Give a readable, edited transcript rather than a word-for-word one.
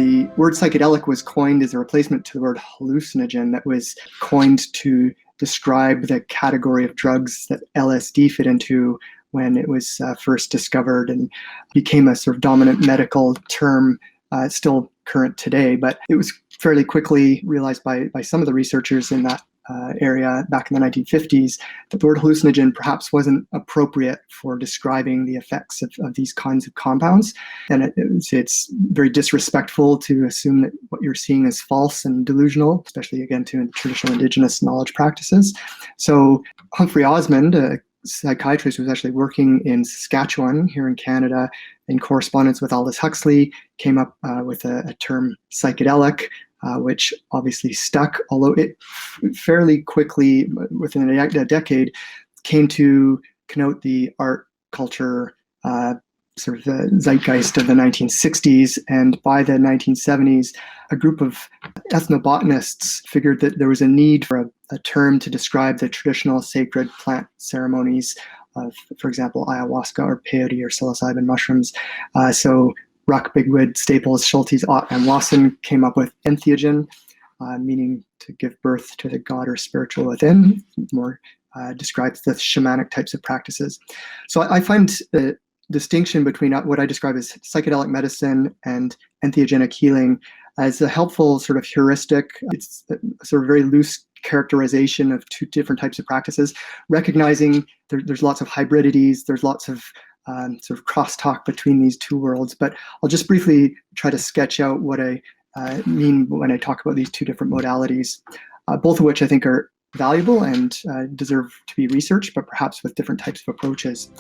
The word psychedelic was coined as a replacement to the word hallucinogen that was coined to describe the category of drugs that LSD fit into when it was first discovered and became a sort of dominant medical term, still current today. But it was fairly quickly realized by some of the researchers in that area back in the 1950s that the word hallucinogen perhaps wasn't appropriate for describing the effects of these kinds of compounds. And it's very disrespectful to assume that what you're seeing is false and delusional, especially again to traditional indigenous knowledge practices. So Humphrey Osmond, a psychiatrist who was actually working in Saskatchewan here in Canada in correspondence with Aldous Huxley, came up with a term psychedelic, which obviously stuck, although it fairly quickly, within a decade, came to connote the art culture sort of the zeitgeist of the 1960s. And by the 1970s, a group of ethnobotanists figured that there was a need for a term to describe the traditional sacred plant ceremonies of, for example, ayahuasca or peyote or psilocybin mushrooms. So Ruck, Bigwood, Staples, Schultes, Ott, and Wasson came up with Entheogen, meaning to give birth to the god or spiritual within, more describes the shamanic types of practices. So I find the distinction between what I describe as psychedelic medicine and entheogenic healing as a helpful sort of heuristic. It's a sort of very loose characterization of two different types of practices, recognizing there's lots of hybridities, there's lots of sort of crosstalk between these two worlds. But I'll just briefly try to sketch out what I mean when I talk about these two different modalities, both of which I think are valuable and deserve to be researched, but perhaps with different types of approaches.